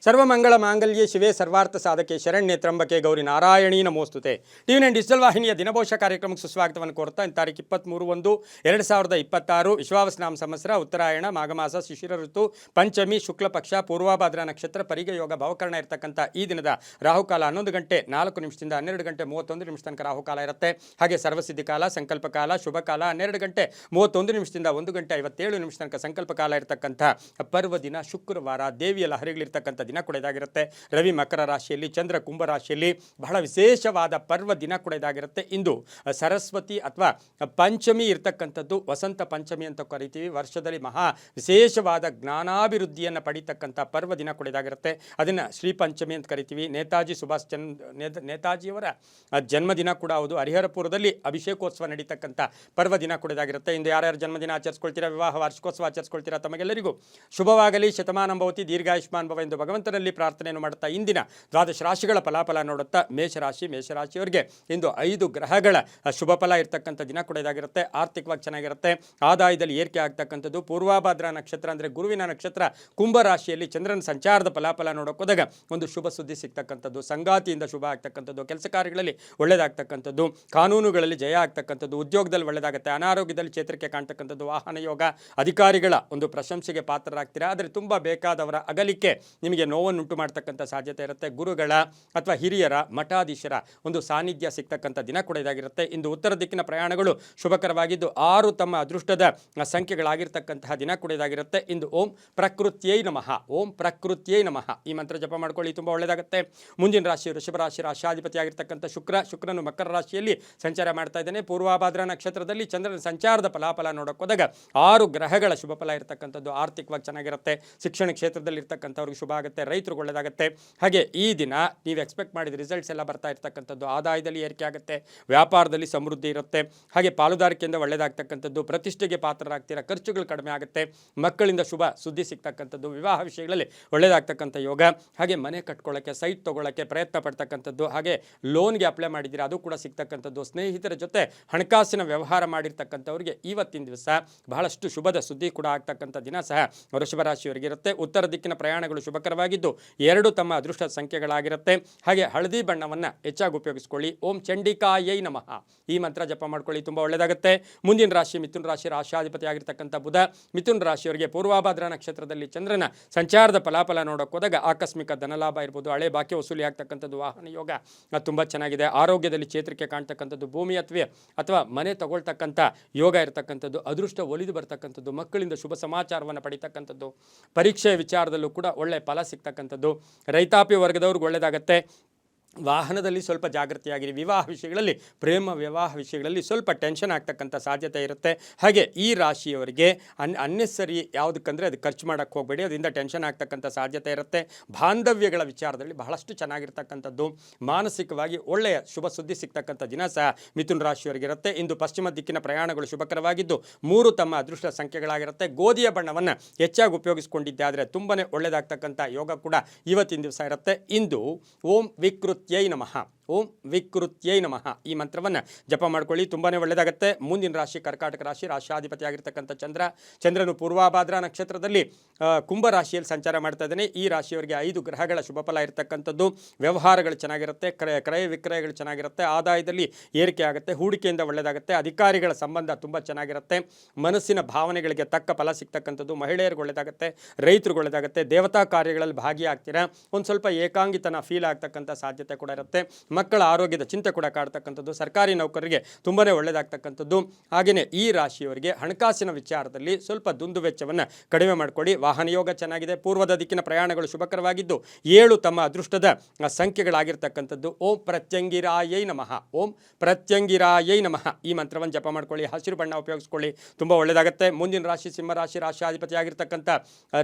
Sarvamangala ಮಾಂಗಲ್ಯೆ ಶಿವೆ ಸರ್ವಾರ್ಥ ಸಾಧಕೆ ಶರಣ್ಯೆ ತ್ರಂಬಕೆ Gauri Narayani ನಮೋಸ್ತುತೆ. ಟಿವಿ9 digital ವಾಹಿನಿಯ ದಿನಭೋಷ ಕಾರ್ಯಕ್ರಮಕ್ಕೆ ಸುಸ್ವಾಗತವನ್ನು ಕೋರ್ತಾ ತಾರೀಕು 23/1/2026 ವಿಶ್ವಾವಸನಾಮ ಸಂವತ್ಸರ ಉತ್ತರಾಯಣ ಮಾಘಮಾಸ ಶಿಶಿರ ಋತು ಪಂಚಮಿ ಶುಕ್ಲ ಪಕ್ಷ ಪೂರ್ವಾಭಾದ್ರ ನಕ್ಷತ್ರ ಪರಿಗ ಯೋಗ ಭಾವಕರಣ ಇರತಕ್ಕಂಥ ಈ ದಿನದ ರಾಹುಕಾಲ 11 ಗಂಟೆ 4 ನಿಮಿಷದಿಂದ 12 ಗಂಟೆ 31 ನಿಮಿಷ ತನಕ ರಾಹುಕಾಲ ಇರುತ್ತೆ. ಹಾಗೆ ಸರ್ವಸಿದ್ಧಿ ಕಾಲ ಸಂಕಲ್ಪ ಕಾಲ ಶುಭ ಕಾಲ 12 ಗಂಟೆ 31 ನಿಮಿಷದಿಂದ 1 ಗಂಟೆ 57 ನಿಮಿಷ ತನಕ ಸಂಕಲ್ಪ ಕಾಲ ಇರತಕ್ಕಂಥ ಪರ್ವ ದಿನ ಶುಕ್ರವಾರ. ದೇವಿಯ ಲಹರಿಗಳಿರ್ತಕ್ಕಂಥ ದಿನ ಕೂಡ ಇದಾಗಿರುತ್ತೆ. ರವಿ ಮಕರ ರಾಶಿಯಲ್ಲಿ, ಚಂದ್ರ ಕುಂಭ ರಾಶಿಯಲ್ಲಿ ಬಹಳ ವಿಶೇಷವಾದ ಪರ್ವ ದಿನ ಕೂಡ ಇದಾಗಿರುತ್ತೆ. ಇಂದು ಸರಸ್ವತಿ ಅಥವಾ ಪಂಚಮಿ ಇರ್ತಕ್ಕಂಥದ್ದು ವಸಂತ ಪಂಚಮಿ ಅಂತ ಕರಿತೀವಿ. ವರ್ಷದಲ್ಲಿ ಮಹಾ ವಿಶೇಷವಾದ ಜ್ಞಾನಾಭಿವೃದ್ಧಿಯನ್ನು ಪಡಿತಕ್ಕಂಥ ಪರ್ವ ದಿನ ಕೂಡ ಇದಾಗಿರುತ್ತೆ. ಅದನ್ನು ಶ್ರೀ ಪಂಚಮಿ ಅಂತ ಕರಿತೀವಿ. ನೇತಾಜಿ ಸುಭಾಷ್ ನೇತಾಜಿಯವರ ಜನ್ಮದಿನ ಕೂಡ ಹೌದು. ಹರಿಹರಪುರದಲ್ಲಿ ಅಭಿಷೇಕೋತ್ಸವ ನಡೀತಕ್ಕಂಥ ಪರ್ವ ದಿನ ಕೂಡ ಇದಾಗಿರುತ್ತೆ. ಇಂದು ಯಾರ್ಯಾರು ಜನ್ಮದಿನ ಆಚರಿಸ್ಕೊಳ್ತೀರಾ, ವಿವಾಹ ವಾರ್ಷಿಕೋತ್ಸವ ಆಚರಿಸ್ಕೊಳ್ತೀರಾ, ತಮಗೆಲ್ಲರಿಗೂ ಶುಭವಾಗಲಿ, ಶತಮಾನಂ ಭವತಿ, ದೀರ್ಘಾಯುಷ್ಮಾನ್ ಭವ ಎಂದು ಭಗವಂತನಲ್ಲಿ ಪ್ರಾರ್ಥನೆಯನ್ನು ಮಾಡುತ್ತಾ ಇಂದಿನ ದ್ವಾದಶ ರಾಶಿಗಳ ಫಲಾಫಲ ನೋಡುತ್ತಾ ಮೇಷರಾಶಿಯವರಿಗೆ ಇಂದು 5 ಗ್ರಹಗಳ ಶುಭ ಫಲ ಇರ್ತಕ್ಕಂಥ ದಿನ ಕೂಡ ಇದಾಗಿರುತ್ತೆ. ಆರ್ಥಿಕವಾಗಿ ಚೆನ್ನಾಗಿರುತ್ತೆ. ಆದಾಯದಲ್ಲಿ ಏರಿಕೆ ಆಗ್ತಕ್ಕಂಥದ್ದು. ಪೂರ್ವಾಭಾದ್ರ ನಕ್ಷತ್ರ ಅಂದರೆ ಗುರುವಿನ ನಕ್ಷತ್ರ ಕುಂಭ ರಾಶಿಯಲ್ಲಿ ಚಂದ್ರನ ಸಂಚಾರದ ಫಲಾಫಲ ನೋಡೋಕೆ ಹೋದಾಗ ಒಂದು ಶುಭ ಸುದ್ದಿ ಸಿಗ್ತಕ್ಕಂಥದ್ದು, ಸಂಗಾತಿಯಿಂದ ಶುಭ ಆಗ್ತಕ್ಕಂಥದ್ದು, ಕೆಲಸ ಕಾರ್ಯಗಳಲ್ಲಿ ಒಳ್ಳೆಯದಾಗ್ತಕ್ಕಂಥದ್ದು, ಕಾನೂನುಗಳಲ್ಲಿ ಜಯ ಆಗ್ತಕ್ಕಂಥದ್ದು, ಉದ್ಯೋಗದಲ್ಲಿ ಒಳ್ಳೆಯದಾಗುತ್ತೆ, ಅನಾರೋಗ್ಯದಲ್ಲಿ ಚೇತರಿಕೆ ಕಾಣ್ತಕ್ಕಂಥದ್ದು, ವಾಹನ ಯೋಗ, ಅಧಿಕಾರಿಗಳ ಒಂದು ಪ್ರಶಂಸೆಗೆ ಪಾತ್ರರಾಗ್ತೀರಾ. ಆದರೆ ತುಂಬ ಬೇಕಾದವರ ಅಗಲಿಕೆ ನಿಮಗೆ ನೋವನ್ನುಂಟು ಮಾಡ್ತಕ್ಕಂಥ ಸಾಧ್ಯತೆ ಇರುತ್ತೆ. ಗುರುಗಳ ಅಥವಾ ಹಿರಿಯರ ಮಠಾಧೀಶರ ಒಂದು ಸಾನ್ನಿಧ್ಯ ಸಿಗ್ತಕ್ಕಂಥ ದಿನ ಕೂಡ ಇದಾಗಿರುತ್ತೆ. ಇಂದು ಉತ್ತರ ದಿಕ್ಕಿನ ಪ್ರಯಾಣಗಳು ಶುಭಕರವಾಗಿದ್ದು 6 ತಮ್ಮ ಅದೃಷ್ಟದ ಸಂಖ್ಯೆಗಳಾಗಿರ್ತಕ್ಕಂತಹ ದಿನ ಕೂಡ ಇದಾಗಿರುತ್ತೆ. ಇಂದು ಓಂ ಪ್ರಕೃತ್ಯೈ ನಮಃ, ಓಂ ಪ್ರಕೃತ್ಯೈ ನಮಃ ಈ ಮಂತ್ರ ಜಪ ಮಾಡ್ಕೊಳ್ಳಿ, ತುಂಬ ಒಳ್ಳೆಯದಾಗುತ್ತೆ. ಮುಂದಿನ ರಾಶಿ ವೃಷಭ ರಾಶಿ, ರಾಶಾಧಿಪತಿಯಾಗಿರ್ತಕ್ಕಂಥ ಶುಕ್ರನು ಮಕರ ರಾಶಿಯಲ್ಲಿ ಸಂಚಾರ ಮಾಡ್ತಾ ಇದ್ದಾನೆ. ಪೂರ್ವಾಭಾದ್ರ ನಕ್ಷತ್ರದಲ್ಲಿ ಚಂದ್ರನ ಸಂಚಾರದ ಫಲಾಫಲ ನೋಡೋಕೆ ಹೋದಾಗ 6 ಗ್ರಹಗಳ ಶುಭ ಫಲ ಇರತಕ್ಕಂಥದ್ದು. ಆರ್ಥಿಕವಾಗಿ ಚೆನ್ನಾಗಿರುತ್ತೆ. ಶಿಕ್ಷಣ ಕ್ಷೇತ್ರದಲ್ಲಿ ಇರ್ತಕ್ಕಂಥವ್ರಿಗೆ ಶುಭ ಆಗುತ್ತೆ. ರೈತರಿಗೆ ಒಳ್ಳೆಯದಾಗುತ್ತೆ. ಹಾಗೆ ಈ ದಿನ ನೀವು ಎಕ್ಸ್ಪೆಕ್ಟ್ ಮಾಡಿದ ರಿಸಲ್ಟ್ಸ್ ಎಲ್ಲ ಬರ್ತಾ ಇರ್ತಕ್ಕಂಥದ್ದು. ಆದಾಯದಲ್ಲಿ ಏರಿಕೆ ಆಗುತ್ತೆ, ವ್ಯಾಪಾರದಲ್ಲಿ ಸಮೃದ್ಧಿ ಇರುತ್ತೆ. ಹಾಗೆ ಪಾಲುದಾರಿಕೆಯಿಂದ ಒಳ್ಳೆಯದಾಗ್ತಕ್ಕಂಥದ್ದು, ಪ್ರತಿಷ್ಠೆಗೆ ಪಾತ್ರರಾಗ್ತೀರಾ, ಖರ್ಚುಗಳು ಕಡಿಮೆ ಆಗುತ್ತೆ, ಮಕ್ಕಳಿಂದ ಶುಭ ಸುದ್ದಿ ಸಿಗ್ತಕ್ಕಂಥದ್ದು, ವಿವಾಹ ವಿಷಯಗಳಲ್ಲಿ ಒಳ್ಳೆಯದಾಗ್ತಕ್ಕಂಥ ಯೋಗ. ಹಾಗೆ ಮನೆ ಕಟ್ಕೊಳ್ಳೋಕ್ಕೆ, ಸೈಟ್ ತೊಗೊಳ್ಳೋಕ್ಕೆ ಪ್ರಯತ್ನ ಪಡ್ತಕ್ಕಂಥದ್ದು, ಹಾಗೆ ಲೋನ್ಗೆ ಅಪ್ಲೈ ಮಾಡಿದ್ದೀರಾ ಅದು ಕೂಡ ಸಿಗ್ತಕ್ಕಂಥದ್ದು. ಸ್ನೇಹಿತರ ಜೊತೆ ಹಣಕಾಸಿನ ವ್ಯವಹಾರ ಮಾಡಿರ್ತಕ್ಕಂಥವ್ರಿಗೆ ಇವತ್ತಿನ ದಿವಸ ಬಹಳಷ್ಟು ಶುಭದ ಸುದ್ದಿ ಕೂಡ ಆಗ್ತಕ್ಕಂಥ ದಿನ ಸಹ ವೃಷಭ ರಾಶಿಯವರಿಗೆ ಇರುತ್ತೆ. ಉತ್ತರ ದಿಕ್ಕಿನ ಪ್ರಯಾಣಗಳು ಶುಭಕರವಾಗಿದ್ದು 2 ತಮ್ಮ ಅದೃಷ್ಟ ಸಂಖ್ಯೆಗಳಾಗಿರುತ್ತೆ. ಹಾಗೆ ಹಳದಿ ಬಣ್ಣವನ್ನು ಹೆಚ್ಚಾಗಿ ಉಪಯೋಗಿಸ್ಕೊಳ್ಳಿ. ಓಂ ಚಂಡಿಕಾಯೈ ನಮಃ ಈ ಮಂತ್ರ ಜಪ ಮಾಡ್ಕೊಳ್ಳಿ, ತುಂಬ ಒಳ್ಳೆಯದಾಗುತ್ತೆ. ಮುಂದಿನ ರಾಶಿ ಮಿಥುನ ರಾಶಿ, ರಾಶಾಧಿಪತಿ ಆಗಿರ್ತಕ್ಕಂಥ ಬುಧ. ಮಿಥುನ ರಾಶಿಯವರಿಗೆ ಪೂರ್ವಾಭಾದ್ರ ನಕ್ಷತ್ರದಲ್ಲಿ ಚಂದ್ರನ ಸಂಚಾರದ ಫಲಾಫಲ ನೋಡೋಕೆ ಹೋದಾಗ ಆಕಸ್ಮಿಕ ಧನಲಾಭ ಇರ್ಬೋದು, ಹಳೆ ಬಾಕಿ ವಸೂಲಿ ಆಗ್ತಕ್ಕಂಥದ್ದು, ವಾಹನ ಯೋಗ ತುಂಬ ಚೆನ್ನಾಗಿದೆ. ಆರೋಗ್ಯದಲ್ಲಿ ಚೇತರಿಕೆ ಕಾಣ್ತಕ್ಕಂಥದ್ದು, ಭೂಮಿ ಅಥವಾ ಮನೆ ತಗೊಳ್ತಕ್ಕಂಥ ಯೋಗ ಇರತಕ್ಕಂಥದ್ದು, ಅದೃಷ್ಟ ಒಲಿದು ಬರ್ತಕ್ಕಂಥದ್ದು, ಮಕ್ಕಳಿಂದ ಶುಭ ಸಮಾಚಾರವನ್ನು ಪಡಿತಕ್ಕಂಥದ್ದು, ಪರೀಕ್ಷೆಯ ವಿಚಾರದಲ್ಲೂ ಕೂಡ ಒಳ್ಳೆಯ ಫಲ ಸಿಗ್ತಕ್ಕಂಥದ್ದು, ರೈತಾಪಿ ವರ್ಗದವ್ರಿಗೆ ಒಳ್ಳೆಯದಾಗತ್ತೆ. ವಾಹನದಲ್ಲಿ ಸ್ವಲ್ಪ ಜಾಗೃತಿಯಾಗಿರಿ. ವಿವಾಹ ವಿಷಯಗಳಲ್ಲಿ, ಪ್ರೇಮ ವಿವಾಹ ವಿಷಯಗಳಲ್ಲಿ ಸ್ವಲ್ಪ ಟೆನ್ಷನ್ ಆಗ್ತಕ್ಕಂಥ ಸಾಧ್ಯತೆ ಇರುತ್ತೆ. ಹಾಗೆ ಈ ರಾಶಿಯವರಿಗೆ ಅನ್ನೆಸರಿ ಯಾವುದಕ್ಕಂದರೆ ಅದು ಖರ್ಚು ಮಾಡೋಕ್ಕೆ ಹೋಗಬೇಡಿ, ಅದರಿಂದ ಟೆನ್ಷನ್ ಆಗ್ತಕ್ಕಂಥ ಸಾಧ್ಯತೆ ಇರುತ್ತೆ. ಬಾಂಧವ್ಯಗಳ ವಿಚಾರದಲ್ಲಿ ಬಹಳಷ್ಟು ಚೆನ್ನಾಗಿರ್ತಕ್ಕಂಥದ್ದು, ಮಾನಸಿಕವಾಗಿ ಒಳ್ಳೆಯ ಶುಭ ಸುದ್ದಿ ಸಿಗ್ತಕ್ಕಂಥ ದಿನ ಸಹ ಮಿಥುನ ರಾಶಿಯವರಿಗಿರುತ್ತೆ. ಇಂದು ಪಶ್ಚಿಮ ದಿಕ್ಕಿನ ಪ್ರಯಾಣಗಳು ಶುಭಕರವಾಗಿದ್ದು 3 ತಮ್ಮ ಅದೃಷ್ಟ ಸಂಖ್ಯೆಗಳಾಗಿರುತ್ತೆ. ಗೋಧಿಯ ಬಣ್ಣವನ್ನು ಹೆಚ್ಚಾಗಿ ಉಪಯೋಗಿಸ್ಕೊಂಡಿದ್ದೆ ಆದರೆ ತುಂಬಾ ಒಳ್ಳೆಯದಾಗ್ತಕ್ಕಂಥ ಯೋಗ ಕೂಡ ಇವತ್ತಿನ ದಿವಸ ಇರುತ್ತೆ. ಇಂದು ಓಂ ವಿಕೃತ್ಯೈ ನಮಃ, ಓಂ ವಿಕೃತ್ಯೈ ನಮಃ ಈ ಮಂತ್ರವನ್ನು ಜಪ ಮಾಡ್ಕೊಳ್ಳಿ, ತುಂಬಾ ಒಳ್ಳೆಯದಾಗುತ್ತೆ. ಮುಂದಿನ ರಾಶಿ ಕರ್ಕಾಟಕ ರಾಶಿ, ರಾಶಾಧಿಪತಿ ಆಗಿರ್ತಕ್ಕಂಥ ಚಂದ್ರನು ಪೂರ್ವಾಭಾದ್ರ ನಕ್ಷತ್ರದಲ್ಲಿ ಕುಂಭ ರಾಶಿಯಲ್ಲಿ ಸಂಚಾರ ಮಾಡ್ತಾ ಇದ್ದಾನೆ. ಈ ರಾಶಿಯವರಿಗೆ 5 ಗ್ರಹಗಳ ಶುಭ ಫಲ ಇರತಕ್ಕಂಥದ್ದು. ವ್ಯವಹಾರಗಳು ಚೆನ್ನಾಗಿರುತ್ತೆ, ಕ್ರಯ ವಿಕ್ರಯಗಳು ಚೆನ್ನಾಗಿರುತ್ತೆ, ಆದಾಯದಲ್ಲಿ ಏರಿಕೆ ಆಗುತ್ತೆ, ಹೂಡಿಕೆಯಿಂದ ಒಳ್ಳೆಯದಾಗುತ್ತೆ, ಅಧಿಕಾರಿಗಳ ಸಂಬಂಧ ತುಂಬ ಚೆನ್ನಾಗಿರುತ್ತೆ, ಮನಸ್ಸಿನ ಭಾವನೆಗಳಿಗೆ ತಕ್ಕ ಫಲ ಸಿಗ್ತಕ್ಕಂಥದ್ದು, ಮಹಿಳೆಯರಿಗೆ ಒಳ್ಳೆಯದಾಗುತ್ತೆ, ರೈತರಿಗೆ ಒಳ್ಳೆಯದಾಗುತ್ತೆ, ದೇವತಾ ಕಾರ್ಯಗಳಲ್ಲಿ ಭಾಗಿಯಾಗ್ತೀರಾ, ಒಂದು ಸ್ವಲ್ಪ ಏಕಾಂಗಿತನ ಫೀಲ್ ಆಗ್ತಕ್ಕಂಥ ಸಾಧ್ಯತೆ ಕೂಡ ಇರುತ್ತೆ. ಮಕ್ಕಳ ಆರೋಗ್ಯದ ಚಿಂತೆ ಕೂಡ ಕಾಡ್ತಕ್ಕಂಥದ್ದು, ಸರ್ಕಾರಿ ನೌಕರರಿಗೆ ತುಂಬಾ ಒಳ್ಳೆಯದಾಗ್ತಕ್ಕಂಥದ್ದು. ಹಾಗೆಯೇ ಈ ರಾಶಿಯವರಿಗೆ ಹಣಕಾಸಿನ ವಿಚಾರದಲ್ಲಿ ಸ್ವಲ್ಪ ದುಂದು ವೆಚ್ಚವನ್ನು ಕಡಿಮೆ ಮಾಡಿಕೊಡಿ. ವಾಹನ ಯೋಗ ಚೆನ್ನಾಗಿದೆ. ಪೂರ್ವದ ದಿಕ್ಕಿನ ಪ್ರಯಾಣಗಳು ಶುಭಕರವಾಗಿದ್ದು 7 ತಮ್ಮ ಅದೃಷ್ಟದ ಸಂಖ್ಯೆಗಳಾಗಿರ್ತಕ್ಕಂಥದ್ದು. ಓಂ ಪ್ರತ್ಯಂಗಿರಾಯೈ ನಮಃ, ಓಂ ಪ್ರತ್ಯಂಗಿರಾಯೈ ನಮಃ ಈ ಮಂತ್ರವನ್ನು ಜಪ ಮಾಡ್ಕೊಳ್ಳಿ, ಹಸಿರು ಬಣ್ಣ ಉಪಯೋಗಿಸ್ಕೊಳ್ಳಿ, ತುಂಬ ಒಳ್ಳೆಯದಾಗುತ್ತೆ. ಮುಂದಿನ ರಾಶಿ ಸಿಂಹರಾಶಿ, ರಾಶಾಧಿಪತಿ ಆಗಿರ್ತಕ್ಕಂಥ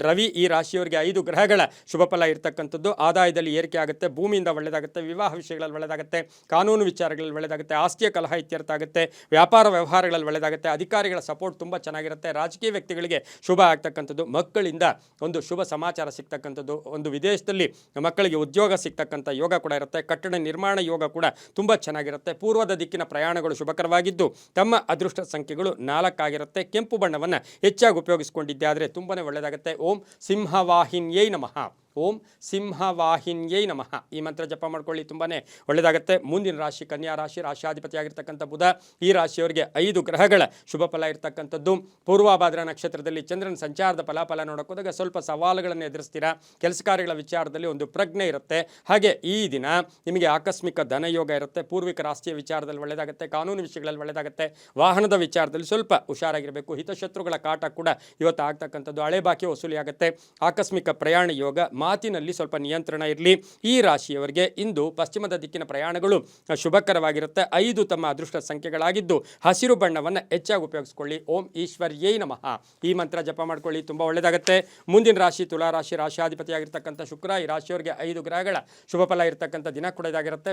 ರವಿ. ಈ ರಾಶಿಯವರಿಗೆ 5 ಗ್ರಹಗಳ ಶುಭ ಫಲ ಇರತಕ್ಕಂಥದ್ದು. ಆದಾಯದಲ್ಲಿ ಏರಿಕೆ ಆಗುತ್ತೆ, ಭೂಮಿಯಿಂದ ಒಳ್ಳೆಯದಾಗುತ್ತೆ, ವಿವಾಹ ವಿಷಯಗಳಲ್ಲಿ ಒಳ್ಳೆಯದಾಗುತ್ತೆ, ಕಾನೂನು ವಿಚಾರಗಳಲ್ಲಿ ಒಳ್ಳೆಯದಾಗುತ್ತೆ, ಆಸ್ತಿಯ ಕಲಹ ಇತ್ಯರ್ಥ ಆಗುತ್ತೆ, ವ್ಯಾಪಾರ ವ್ಯವಹಾರಗಳಲ್ಲಿ ಒಳ್ಳೆಯದಾಗುತ್ತೆ, ಅಧಿಕಾರಿಗಳ ಸಪೋರ್ಟ್ ತುಂಬ ಚೆನ್ನಾಗಿರುತ್ತೆ, ರಾಜಕೀಯ ವ್ಯಕ್ತಿಗಳಿಗೆ ಶುಭ ಆಗ್ತಕ್ಕಂಥದ್ದು, ಮಕ್ಕಳಿಂದ ಒಂದು ಶುಭ ಸಮಾಚಾರ ಸಿಗ್ತಕ್ಕಂಥದ್ದು, ಒಂದು ವಿದೇಶದಲ್ಲಿ ಮಕ್ಕಳಿಗೆ ಉದ್ಯೋಗ ಸಿಗ್ತಕ್ಕಂಥ ಯೋಗ ಕೂಡ ಇರುತ್ತೆ, ಕಟ್ಟಡ ನಿರ್ಮಾಣ ಯೋಗ ಕೂಡ ತುಂಬ ಚೆನ್ನಾಗಿರುತ್ತೆ. ಪೂರ್ವದ ದಿಕ್ಕಿನ ಪ್ರಯಾಣಗಳು ಶುಭಕರವಾಗಿದ್ದು ತಮ್ಮ ಅದೃಷ್ಟ ಸಂಖ್ಯೆಗಳು 4 ಆಗಿರುತ್ತೆ. ಕೆಂಪು ಬಣ್ಣವನ್ನು ಹೆಚ್ಚಾಗಿ ಉಪಯೋಗಿಸ್ಕೊಂಡಿದ್ದೆ ಆದರೆ ತುಂಬಾ ಒಳ್ಳೆಯದಾಗುತ್ತೆ. ಓಂ ಸಿಂಹವಾಹಿನ್ಯೈ ನಮಃ, ಓಂ ಸಿಂಹವಾಹಿನ್ಯೈ ನಮಃ. ಈ ಮಂತ್ರ ಜಪ ಮಾಡ್ಕೊಳ್ಳಿ, ತುಂಬಾ ಒಳ್ಳೆಯದಾಗುತ್ತೆ. ಮುಂದಿನ ರಾಶಿ ಕನ್ಯಾ ರಾಶಿ, ರಾಶಿಯಾಧಿಪತಿಯಾಗಿರ್ತಕ್ಕಂಥ ಬುಧ. ಈ ರಾಶಿಯವರಿಗೆ 5 ಗ್ರಹಗಳ ಶುಭ ಫಲ ಇರ್ತಕ್ಕಂಥದ್ದು. ಪೂರ್ವಭಾದ್ರ ನಕ್ಷತ್ರದಲ್ಲಿ ಚಂದ್ರನ ಸಂಚಾರದ ಫಲಾಫಲ ನೋಡೋಕೋದಾಗ ಸ್ವಲ್ಪ ಸವಾಲುಗಳನ್ನು ಎದುರಿಸ್ತೀರಾ. ಕೆಲಸ ಕಾರ್ಯಗಳ ವಿಚಾರದಲ್ಲಿ ಒಂದು ಪ್ರಜ್ಞೆ ಇರುತ್ತೆ. ಹಾಗೆ ಈ ದಿನ ನಿಮಗೆ ಆಕಸ್ಮಿಕ ಧನಯೋಗ ಇರುತ್ತೆ. ಪೂರ್ವಿಕ ರಾಷ್ಟ್ರೀಯ ವಿಚಾರದಲ್ಲಿ ಒಳ್ಳೆಯದಾಗುತ್ತೆ. ಕಾನೂನು ವಿಷಯಗಳಲ್ಲಿ ಒಳ್ಳೆಯದಾಗುತ್ತೆ. ವಾಹನದ ವಿಚಾರದಲ್ಲಿ ಸ್ವಲ್ಪ ಹುಷಾರಾಗಿರಬೇಕು. ಹಿತಶತ್ರುಗಳ ಕಾಟ ಕೂಡ ಇವತ್ತು ಆಗ್ತಕ್ಕಂಥದ್ದು. ಹಳೆ ಬಾಕಿ ವಸೂಲಿ ಆಗುತ್ತೆ. ಆಕಸ್ಮಿಕ ಪ್ರಯಾಣ ಯೋಗ, ಮಾತಿನಲ್ಲಿ ಸ್ವಲ್ಪ ನಿಯಂತ್ರಣ ಇರಲಿ. ಈ ರಾಶಿಯವರಿಗೆ ಇಂದು ಪಶ್ಚಿಮದ ದಿಕ್ಕಿನ ಪ್ರಯಾಣಗಳು ಶುಭಕರವಾಗಿರುತ್ತೆ. 5 ತಮ್ಮ ಅದೃಷ್ಟ ಸಂಖ್ಯೆಗಳಾಗಿದ್ದು ಹಸಿರು ಬಣ್ಣವನ್ನು ಹೆಚ್ಚಾಗಿ ಉಪಯೋಗಿಸ್ಕೊಳ್ಳಿ. ಓಂ ಈಶ್ವರ್ಯೈ ನಮಃ. ಈ ಮಂತ್ರ ಜಪ ಮಾಡ್ಕೊಳ್ಳಿ, ತುಂಬ ಒಳ್ಳೆಯದಾಗುತ್ತೆ. ಮುಂದಿನ ರಾಶಿ ತುಲಾ ರಾಶಿ, ರಾಶಿಯಾಧಿಪತಿಯಾಗಿರ್ತಕ್ಕಂಥ ಶುಕ್ರ. ಈ ರಾಶಿಯವರಿಗೆ 5 ಗ್ರಹಗಳ ಶುಭ ಫಲ ಇರತಕ್ಕಂಥ ದಿನ ಕೂಡ ಇದಾಗಿರುತ್ತೆ.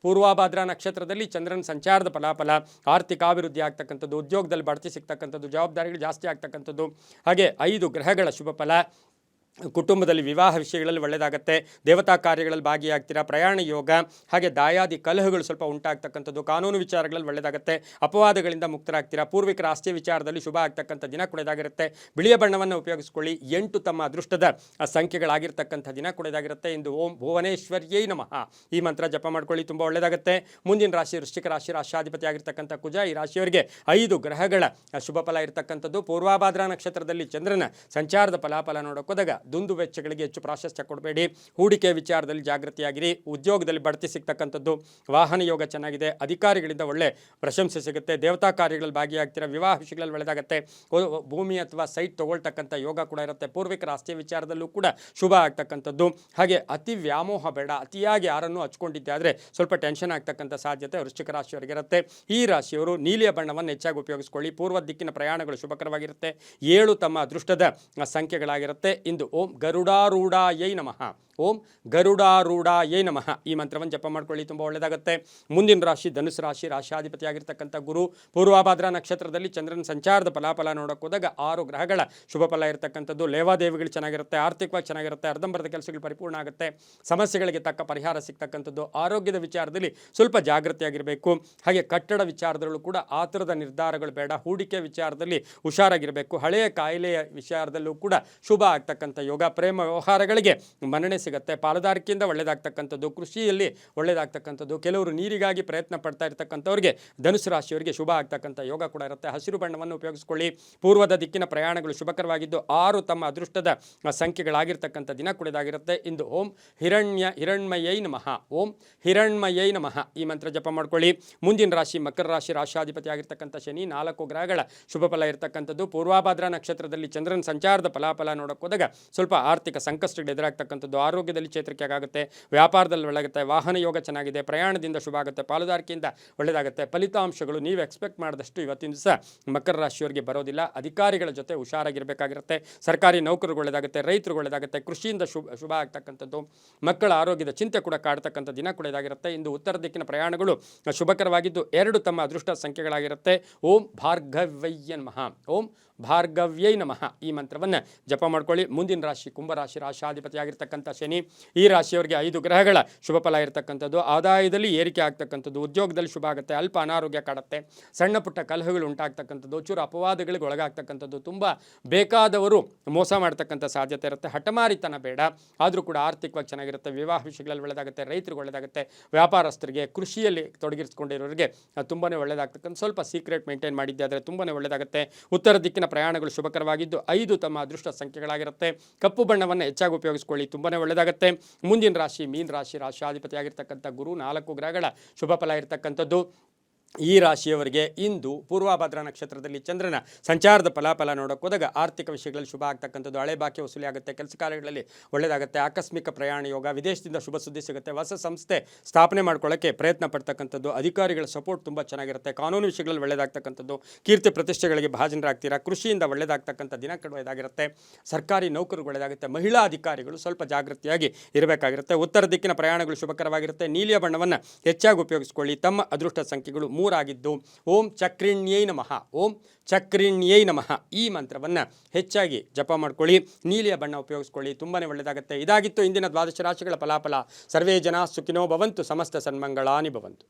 ಪೂರ್ವಭಾದ್ರ ನಕ್ಷತ್ರದಲ್ಲಿ ಚಂದ್ರನ ಸಂಚಾರದ ಫಲಾಫಲ, ಆರ್ಥಿಕ ಅಭಿವೃದ್ಧಿ ಆಗ್ತಕ್ಕಂಥದ್ದು, ಉದ್ಯೋಗದಲ್ಲಿ ಬಡ್ತಿ ಸಿಗ್ತಕ್ಕಂಥದ್ದು, ಜವಾಬ್ದಾರಿಗಳು ಜಾಸ್ತಿ ಆಗ್ತಕ್ಕಂಥದ್ದು. ಹಾಗೆ 5 ಗ್ರಹಗಳ ಶುಭ ಫಲ. ಕುಟುಂಬದಲ್ಲಿ ವಿವಾಹ ವಿಷಯಗಳಲ್ಲಿ ಒಳ್ಳೆಯದಾಗುತ್ತೆ. ದೇವತಾ ಕಾರ್ಯಗಳಲ್ಲಿ ಭಾಗಿಯಾಗ್ತೀರಾ. ಪ್ರಯಾಣ ಯೋಗ, ಹಾಗೆ ದಾಯಾದಿ ಕಲಹಗಳು ಸ್ವಲ್ಪ ಉಂಟಾಗ್ತಕ್ಕಂಥದ್ದು. ಕಾನೂನು ವಿಚಾರಗಳಲ್ಲಿ ಒಳ್ಳೆಯದಾಗುತ್ತೆ. ಅಪವಾದಗಳಿಂದ ಮುಕ್ತರಾಗ್ತೀರಾ. ಪೂರ್ವಿಕ ರಾಷ್ಟ್ರೀಯ ವಿಚಾರದಲ್ಲಿ ಶುಭ ಆಗ್ತಕ್ಕಂಥ ದಿನ ಕೂಡ ಇದಾಗಿರುತ್ತೆ. ಬಿಳಿಯ ಬಣ್ಣವನ್ನು ಉಪಯೋಗಿಸ್ಕೊಳ್ಳಿ. 8 ತಮ್ಮ ಅದೃಷ್ಟದ ಸಂಖ್ಯೆಗಳಾಗಿರ್ತಕ್ಕಂಥ ದಿನ ಕೂಡ ಇದಾಗಿರುತ್ತೆ. ಇಂದು ಓಂ ಭುವನೇಶ್ವರ್ಯೈ ನಮಃ. ಈ ಮಂತ್ರ ಜಪ ಮಾಡ್ಕೊಳ್ಳಿ, ತುಂಬ ಒಳ್ಳೆಯದಾಗುತ್ತೆ. ಮುಂದಿನ ರಾಶಿ ವೃಶ್ಚಿಕ ರಾಶಿ, ರಾಶಿಯಾಧಿಪತಿ ಆಗಿರ್ತಕ್ಕಂಥ ಕುಜ. ಈ ರಾಶಿಯವರಿಗೆ 5 ಗ್ರಹಗಳ ಶುಭ ಫಲ ಇರತಕ್ಕಂಥದ್ದು. ಪೂರ್ವಭಾದ್ರ ನಕ್ಷತ್ರದಲ್ಲಿ ಚಂದ್ರನ ಸಂಚಾರದ ಫಲಾಫಲ ನೋಡೋಕೋದಾಗ ದುಂದು ವೆಚ್ಚಗಳಿಗೆ ಹೆಚ್ಚು ಪ್ರಾಶಸ್ತ್ಯ ಕೊಡಬೇಡಿ. ಹೂಡಿಕೆ ವಿಚಾರದಲ್ಲಿ ಜಾಗೃತಿಯಾಗಿರಿ. ಉದ್ಯೋಗದಲ್ಲಿ ಬಡ್ತಿ ಸಿಗ್ತಕ್ಕಂಥದ್ದು. ವಾಹನ ಯೋಗ ಚೆನ್ನಾಗಿದೆ. ಅಧಿಕಾರಿಗಳಿಂದ ಒಳ್ಳೆ ಪ್ರಶಂಸೆ ಸಿಗುತ್ತೆ. ದೇವತಾ ಕಾರ್ಯಗಳಲ್ಲಿ ಭಾಗಿಯಾಗ್ತೀರಾ. ವಿವಾಹ ವಿಷಯಗಳಲ್ಲಿ ಒಳ್ಳೆಯದಾಗುತ್ತೆ. ಭೂಮಿ ಅಥವಾ ಸೈಟ್ ತಗೊಳ್ತಕ್ಕಂಥ ಯೋಗ ಕೂಡ ಇರುತ್ತೆ. ಪೂರ್ವಿಕ ರಾಷ್ಟ್ರೀಯ ವಿಚಾರದಲ್ಲೂ ಕೂಡ ಶುಭ ಆಗ್ತಕ್ಕಂಥದ್ದು. ಹಾಗೆ ಅತಿ ವ್ಯಾಮೋಹ ಬೇಡ. ಅತಿಯಾಗಿ ಯಾರನ್ನು ಹಚ್ಕೊಂಡಿದ್ದೆ ಆದರೆ ಸ್ವಲ್ಪ ಟೆನ್ಷನ್ ಆಗ್ತಕ್ಕಂಥ ಸಾಧ್ಯತೆ ವೃಶ್ಚಿಕ ರಾಶಿಯವರಿಗಿರುತ್ತೆ. ಈ ರಾಶಿಯವರು ನೀಲಿಯ ಬಣ್ಣವನ್ನು ಹೆಚ್ಚಾಗಿ ಉಪಯೋಗಿಸ್ಕೊಳ್ಳಿ. ಪೂರ್ವ ದಿಕ್ಕಿನ ಪ್ರಯಾಣಗಳು ಶುಭಕರವಾಗಿರುತ್ತೆ. 7 ತಮ್ಮ ಅದೃಷ್ಟದ ಸಂಖ್ಯೆಗಳಾಗಿರುತ್ತೆ. ಇಂದು ಓಂ ಗರುಡಾರೂಢಾಯೈ ನಮಃ. ಓಂ ಗರುಡಾರೂಢಾಯೈ ನಮಃ. ಈ ಮಂತ್ರವನ್ನು ಜಪ ಮಾಡ್ಕೊಳ್ಳಿ, ತುಂಬ ಒಳ್ಳೆಯದಾಗುತ್ತೆ. ಮುಂದಿನ ರಾಶಿ ಧನುಸು ರಾಶಿ, ರಾಶಿಯಾಧಿಪತಿಯಾಗಿರ್ತಕ್ಕಂಥ ಗುರು. ಪೂರ್ವಭಾದ್ರ ನಕ್ಷತ್ರದಲ್ಲಿ ಚಂದ್ರನ ಸಂಚಾರದ ಫಲಾಫಲ ನೋಡೋಕೆ ಹೋದಾಗ 6 ಗ್ರಹಗಳ ಶುಭ ಫಲ ಇರತಕ್ಕಂಥದ್ದು. ಲೇವಾದೇವಿಗಳು ಚೆನ್ನಾಗಿರುತ್ತೆ. ಆರ್ಥಿಕವಾಗಿ ಚೆನ್ನಾಗಿರುತ್ತೆ. ಅರ್ಧಂಬರ್ಧ ಕೆಲಸಗಳು ಪರಿಪೂರ್ಣ ಆಗುತ್ತೆ. ಸಮಸ್ಯೆಗಳಿಗೆ ತಕ್ಕ ಪರಿಹಾರ ಸಿಗ್ತಕ್ಕಂಥದ್ದು. ಆರೋಗ್ಯದ ವಿಚಾರದಲ್ಲಿ ಸ್ವಲ್ಪ ಜಾಗೃತಿಯಾಗಿರಬೇಕು. ಹಾಗೆ ಕಟ್ಟಡ ವಿಚಾರದಲ್ಲೂ ಕೂಡ ಆತುರದ ನಿರ್ಧಾರಗಳು ಬೇಡ. ಹೂಡಿಕೆ ವಿಚಾರದಲ್ಲಿ ಹುಷಾರಾಗಿರಬೇಕು. ಹಳೆಯ ಕಾಯಿಲೆಯ ವಿಚಾರದಲ್ಲೂ ಕೂಡ ಶುಭ ಆಗ್ತಕ್ಕಂಥ ಯೋಗ. ಪ್ರೇಮ ವ್ಯವಹಾರಗಳಿಗೆ ಮನ್ನಣೆ ಸಿಗುತ್ತೆ. ಪಾಲುದಾರಿಕೆಯಿಂದ ಒಳ್ಳೆಯದಾಗ್ತಕ್ಕಂಥದ್ದು. ಕೃಷಿಯಲ್ಲಿ ಒಳ್ಳೆಯದಾಗ್ತಕ್ಕಂಥದ್ದು. ಕೆಲವರು ನೀರಿಗಾಗಿ ಪ್ರಯತ್ನ ಪಡ್ತಾ ಇರ್ತಕ್ಕಂಥವ್ರಿಗೆ ಧನುಸು ರಾಶಿಯವರಿಗೆ ಶುಭ ಆಗ್ತಕ್ಕಂಥ ಯೋಗ ಕೂಡ ಇರುತ್ತೆ. ಹಸಿರು ಬಣ್ಣವನ್ನು ಉಪಯೋಗಿಸ್ಕೊಳ್ಳಿ. ಪೂರ್ವದ ದಿಕ್ಕಿನ ಪ್ರಯಾಣಗಳು ಶುಭಕರವಾಗಿದ್ದು 6 ತಮ್ಮ ಅದೃಷ್ಟದ ಸಂಖ್ಯೆಗಳಾಗಿರ್ತಕ್ಕಂಥ ದಿನ ಕೂಡ ಇದಾಗಿರುತ್ತೆ. ಇಂದು ಓಂ ಹಿರಣ್ಮಯೈ ನಮಃ. ಓಂ ಹಿರಣ್ಮಯೈ ನಮಃ. ಈ ಮಂತ್ರ ಜಪ ಮಾಡ್ಕೊಳ್ಳಿ. ಮುಂದಿನ ರಾಶಿ ಮಕರ ರಾಶಿ, ರಾಶಿಯಾಧಿಪತಿ ಆಗಿರ್ತಕ್ಕಂಥ ಶನಿ. 4 ಗ್ರಹಗಳ ಶುಭ ಫಲ ಇರತಕ್ಕಂಥದ್ದು. ಪೂರ್ವಭಾದ್ರ ನಕ್ಷತ್ರದಲ್ಲಿ ಚಂದ್ರನ ಸಂಚಾರದ ಫಲಾಫಲ ನೋಡೋಕೆ ಹೋದಾಗ ಸ್ವಲ್ಪ ಆರ್ಥಿಕ ಸಂಕಷ್ಟಗಳು ಎದುರಾಗ್ತಕ್ಕಂಥದ್ದು. ಆರೋಗ್ಯದಲ್ಲಿ ಚೇತರಿಕೆ ಆಗುತ್ತೆ. ವ್ಯಾಪಾರದಲ್ಲಿ ಒಳ್ಳೆಯಾಗುತ್ತೆ. ವಾಹನ ಯೋಗ ಚೆನ್ನಾಗಿದೆ. ಪ್ರಯಾಣದಿಂದ ಶುಭ ಆಗುತ್ತೆ. ಪಾಲುದಾರಿಕೆಯಿಂದ ಒಳ್ಳೆಯದಾಗುತ್ತೆ. ಫಲಿತಾಂಶಗಳು ನೀವು ಎಕ್ಸ್ಪೆಕ್ಟ್ ಮಾಡಿದಷ್ಟು ಇವತ್ತಿನ ದಿವಸ ಮಕರ ರಾಶಿಯವರಿಗೆ ಬರೋದಿಲ್ಲ. ಅಧಿಕಾರಿಗಳ ಜೊತೆ ಹುಷಾರಾಗಿರಬೇಕಾಗಿರುತ್ತೆ. ಸರ್ಕಾರಿ ನೌಕರರು ಒಳ್ಳೆಯದಾಗುತ್ತೆ. ರೈತರು ಒಳ್ಳೆಯದಾಗುತ್ತೆ. ಕೃಷಿಯಿಂದ ಶುಭ ಆಗ್ತಕ್ಕಂಥದ್ದು. ಮಕ್ಕಳ ಆರೋಗ್ಯದ ಚಿಂತೆ ಕೂಡ ಕಾಡ್ತಕ್ಕಂಥ ದಿನ ಕೂಡ ಇದಾಗಿರುತ್ತೆ. ಇಂದು ಉತ್ತರ ದಿಕ್ಕಿನ ಪ್ರಯಾಣಗಳು ಶುಭಕರವಾಗಿದ್ದು 2 ತಮ್ಮ ಅದೃಷ್ಟ ಸಂಖ್ಯೆಗಳಾಗಿರುತ್ತೆ. ಓಂ ಭಾರ್ಗವ್ಯೈ ನಮಃ. ಓಂ ಭಾರ್ಗವ್ಯೈ ನಮಃ. ಈ ಮಂತ್ರವನ್ನು ಜಪ ಮಾಡ್ಕೊಳ್ಳಿ. ಮುಂದಿನ ರಾಶಿ ಕುಂಭರಾಶಿ, ರಾಶಿಯಾಧಿಪತಿಯಾಗಿರ್ತಕ್ಕಂಥ ಶನಿ. ಈ ರಾಶಿಯವರಿಗೆ 5 ಗ್ರಹಗಳ ಶುಭ ಫಲ ಇರತಕ್ಕಂಥದ್ದು. ಆದಾಯದಲ್ಲಿ ಏರಿಕೆ ಆಗ್ತಕ್ಕಂಥದ್ದು. ಉದ್ಯೋಗದಲ್ಲಿ ಶುಭ ಆಗುತ್ತೆ. ಅಲ್ಪ ಅನಾರೋಗ್ಯ ಕಾಡುತ್ತೆ. ಸಣ್ಣ ಪುಟ್ಟ ಕಲಹಗಳು ಉಂಟಾಗ್ತಕ್ಕಂಥದ್ದು. ಚೂರು ಅಪವಾದಗಳಿಗೆ ಒಳಗಾಗ್ತಕ್ಕಂಥದ್ದು. ತುಂಬ ಬೇಕಾದವರು ಮೋಸ ಮಾಡ್ತಕ್ಕಂಥ ಸಾಧ್ಯತೆ ಇರುತ್ತೆ. ಹಠಮಾರಿತನ ಬೇಡ. ಆದರೂ ಕೂಡ ಆರ್ಥಿಕವಾಗಿ ಚೆನ್ನಾಗಿರುತ್ತೆ. ವಿವಾಹ ವಿಷಯಗಳಲ್ಲಿ ಒಳ್ಳೆಯದಾಗುತ್ತೆ. ರೈತರಿಗೆ ಒಳ್ಳೆಯದಾಗುತ್ತೆ. ವ್ಯಾಪಾರಸ್ಥರಿಗೆ, ಕೃಷಿಯಲ್ಲಿ ತೊಡಗಿಸಿಕೊಂಡಿರೋರಿಗೆ ತುಂಬಾ ಒಳ್ಳೆಯದಾಗ್ತಕ್ಕಂಥ ಸ್ವಲ್ಪ ಸೀಕ್ರೆಟ್ ಮೇಂಟೈನ್ ಮಾಡಿದ್ದೆ ಆದರೆ ತುಂಬಾ ಒಳ್ಳೆಯದಾಗುತ್ತೆ. ಉತ್ತರ ದಿಕ್ಕಿನ ಪ್ರಯಾಣಗಳು ಶುಭಕರವಾಗಿದ್ದು 5 ತಮ್ಮ ಅದೃಷ್ಟ ಸಂಖ್ಯೆಗಳಾಗಿರುತ್ತೆ. ಕಪ್ಪು ಬಣ್ಣವನ್ನು ಹೆಚ್ಚಾಗಿ ಉಪಯೋಗಿಸ್ಕೊಳ್ಳಿ, ತುಂಬಾ ಒಳ್ಳೆಯದಾಗುತ್ತೆ. ಮುಂದಿನ ರಾಶಿ ಮೀನ ರಾಶಿ, ರಾಶಿಯಾಧಿಪತಿಯಾಗಿರ್ತಕ್ಕಂಥ ಗುರು. 4 ಗ್ರಹಗಳ ಶುಭ ಫಲ ಇರತಕ್ಕಂಥದ್ದು. ಈ ರಾಶಿಯವರಿಗೆ ಇಂದು ಪೂರ್ವಭಾದ್ರ ನಕ್ಷತ್ರದಲ್ಲಿ ಚಂದ್ರನ ಸಂಚಾರದ ಫಲಾಫಲ ನೋಡೋಕೆ ಹೋದಾಗ ಆರ್ಥಿಕ ವಿಷಯಗಳಲ್ಲಿ ಶುಭ ಆಗ್ತಕ್ಕಂಥದ್ದು. ಹಳೆ ಬಾಕಿ ವಸೂಲಿ ಆಗುತ್ತೆ. ಕೆಲಸ ಕಾರ್ಯಗಳಲ್ಲಿ ಒಳ್ಳೆಯದಾಗುತ್ತೆ. ಆಕಸ್ಮಿಕ ಪ್ರಯಾಣ ಯೋಗ. ವಿದೇಶದಿಂದ ಶುಭ ಸುದ್ದಿ ಸಿಗುತ್ತೆ. ಹೊಸ ಸಂಸ್ಥೆ ಸ್ಥಾಪನೆ ಮಾಡ್ಕೊಳ್ಳೋಕ್ಕೆ ಪ್ರಯತ್ನ ಪಡ್ತಕ್ಕಂಥದ್ದು. ಅಧಿಕಾರಿಗಳ ಸಪೋರ್ಟ್ ತುಂಬ ಚೆನ್ನಾಗಿರುತ್ತೆ. ಕಾನೂನು ವಿಷಯಗಳಲ್ಲಿ ಒಳ್ಳೆಯದಾಗ್ತಕ್ಕಂಥದ್ದು. ಕೀರ್ತಿ ಪ್ರತಿಷ್ಠೆಗಳಿಗೆ ಭಾಜನರಾಗ್ತೀರಾ. ಕೃಷಿಯಿಂದ ಒಳ್ಳೆಯದಾಗ್ತಕ್ಕಂಥ ದಿನ ಇದಾಗಿರುತ್ತೆ. ಸರ್ಕಾರಿ ನೌಕರರು ಒಳ್ಳೆಯದಾಗುತ್ತೆ. ಮಹಿಳಾ ಅಧಿಕಾರಿಗಳು ಸ್ವಲ್ಪ ಜಾಗೃತಿಯಾಗಿ ಇರಬೇಕಾಗಿರುತ್ತೆ. ಉತ್ತರ ದಿಕ್ಕಿನ ಪ್ರಯಾಣಗಳು ಶುಭಕರವಾಗಿರುತ್ತೆ. ನೀಲಿಯ ಬಣ್ಣವನ್ನು ಹೆಚ್ಚಾಗಿ ಉಪಯೋಗಿಸಿಕೊಳ್ಳಿ. ತಮ್ಮ ಅದೃಷ್ಟ ಸಂಖ್ಯೆಗಳು 3 ಆಗಿದ್ದು ಓಂ ಚಕ್ರಿಣ್ಯೈ ನಮಃ. ಓಂ ಚಕ್ರಿಣ್ಯೈ ನಮಃ. ಈ ಮಂತ್ರವನ್ನು ಹೆಚ್ಚಾಗಿ ಜಪ ಮಾಡ್ಕೊಳ್ಳಿ. ನೀಲಿಯ ಬಣ್ಣ ಉಪಯೋಗಿಸ್ಕೊಳ್ಳಿ, ತುಂಬಾ ಒಳ್ಳೆಯದಾಗುತ್ತೆ. ಇದಾಗಿತ್ತು ಇಂದಿನ 12 ರಾಶಿಗಳ ಫಲಾಫಲ. ಸರ್ವೇ ಜನ ಸುಖಿನೋ ಭವಂತು. ಸಮಸ್ತ ಸನ್ಮಂಗಳಾನಿ ಭವಂತು.